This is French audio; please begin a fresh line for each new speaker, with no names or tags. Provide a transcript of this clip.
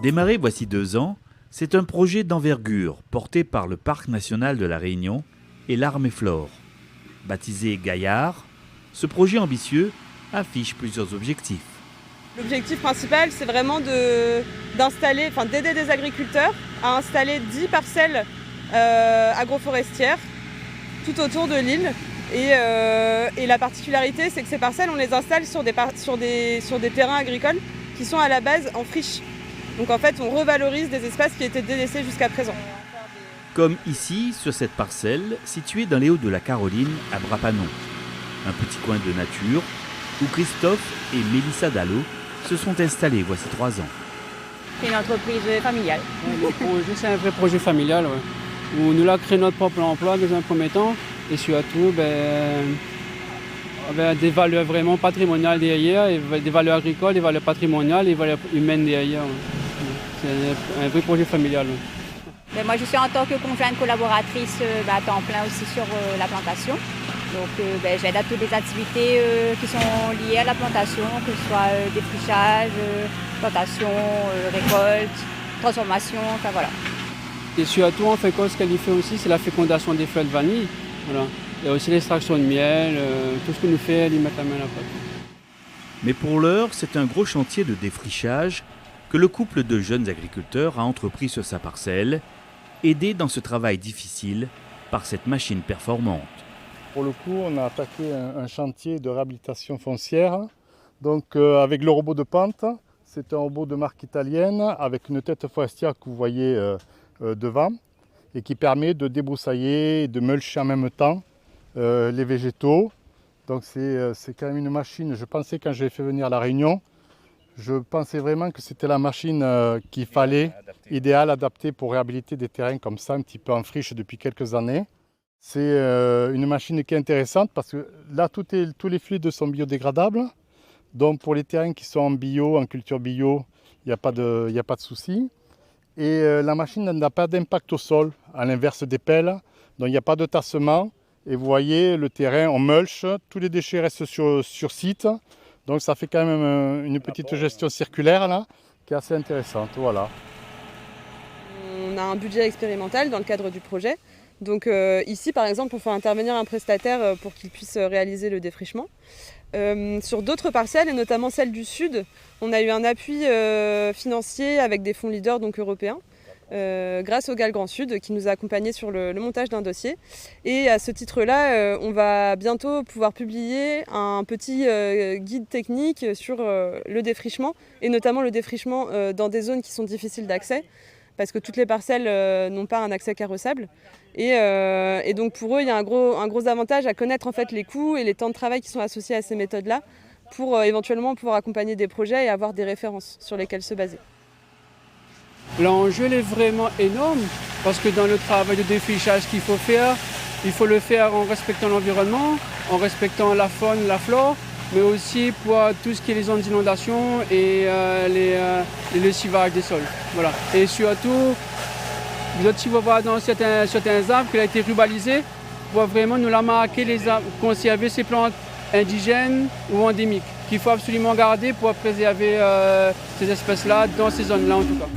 Démarré voici 2 ans, c'est un projet d'envergure porté par le Parc national de la Réunion et l'Armée Flore. Baptisé Gaillard, ce projet ambitieux affiche plusieurs objectifs.
L'objectif principal, c'est vraiment d'aider des agriculteurs à installer 10 parcelles agroforestières tout autour de l'île. Et la particularité, c'est que ces parcelles, on les installe sur des terrains agricoles qui sont à la base en friche. Donc en fait, on revalorise des espaces qui étaient délaissés jusqu'à présent.
Comme ici, sur cette parcelle, située dans les Hauts de la Caroline, à Brapanon. Un petit coin de nature où Christophe et Mélissa Dallot se sont installés voici 3 ans.
C'est une entreprise familiale.
Le projet, c'est un vrai projet familial, ouais. Où nous avons créé notre propre emploi dans un premier temps et surtout des valeurs vraiment patrimoniales derrière, et des valeurs agricoles, des valeurs patrimoniales et des valeurs humaines derrière. Ouais. C'est un vrai projet familial. Ouais.
Mais moi, je suis en tant que conjointe collaboratrice à temps plein aussi sur la plantation. Donc j'aide à toutes les activités qui sont liées à la plantation, que ce soit défrichage, plantation, récolte, transformation, enfin voilà.
Et surtout, en fait, ce qu'elle y fait aussi, c'est la fécondation des fleurs de vanille. Voilà. Et aussi l'extraction de miel, tout ce que nous fait, elle y met la main à la pâte.
Mais pour l'heure, c'est un gros chantier de défrichage que le couple de jeunes agriculteurs a entrepris sur sa parcelle, aidé dans ce travail difficile par cette machine performante.
Pour le coup, on a attaqué un chantier de réhabilitation foncière. Donc avec le robot de pente, c'est un robot de marque italienne avec une tête forestière que vous voyez devant et qui permet de débroussailler et de mulcher en même temps les végétaux. Donc c'est quand même une machine, je pensais quand j'ai fait venir à La Réunion, je pensais vraiment que c'était la machine qu'il fallait, idéale, adaptée pour réhabiliter des terrains comme ça, un petit peu en friche depuis quelques années. C'est une machine qui est intéressante parce que là, tous les fluides sont biodégradables. Donc pour les terrains qui sont en bio, en culture bio, il n'y a pas de souci. Et la machine n'a pas d'impact au sol, à l'inverse des pelles. Donc il n'y a pas de tassement. Et vous voyez, le terrain, on mulch, tous les déchets restent sur site. Donc ça fait quand même une petite gestion circulaire là, qui est assez intéressante. Voilà.
On a un budget expérimental dans le cadre du projet. Donc ici, par exemple, on fait intervenir un prestataire pour qu'il puisse réaliser le défrichement. Sur d'autres parcelles, et notamment celle du Sud, on a eu un appui financier avec des fonds leaders donc européens, grâce au GAL Grand Sud, qui nous a accompagnés sur le montage d'un dossier. Et à ce titre-là, on va bientôt pouvoir publier un petit guide technique sur le défrichement, et notamment le défrichement dans des zones qui sont difficiles d'accès, parce que toutes les parcelles n'ont pas un accès carrossable. Et donc pour eux, il y a un gros avantage à connaître en fait les coûts et les temps de travail qui sont associés à ces méthodes-là pour éventuellement pouvoir accompagner des projets et avoir des références sur lesquelles se baser.
L'enjeu est vraiment énorme parce que dans le travail de défrichage qu'il faut faire, il faut le faire en respectant l'environnement, en respectant la faune, la flore, mais aussi pour tout ce qui est les zones d'inondation et les lessivage des sols. Voilà. Et surtout, si vous voyez dans certains arbres qu'il a été ruralisé, pour vraiment nous la marquer, les arbres, conserver ces plantes indigènes ou endémiques qu'il faut absolument garder pour préserver ces espèces-là dans ces zones-là en tout cas.